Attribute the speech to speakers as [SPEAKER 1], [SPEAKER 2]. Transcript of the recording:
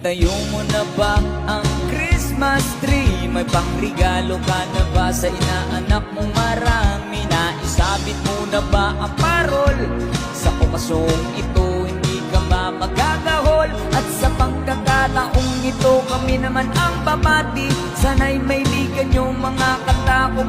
[SPEAKER 1] Itayo mo na ba ang Christmas tree? May pangregalo ka na ba sa inaanak mong marami? Naisabit mo na ba ang parol? Sa okasong ito hindi ka magagahol. At sa pagkakataong ito kami naman ang babati. Sana'y may ligan yung mga kanta ko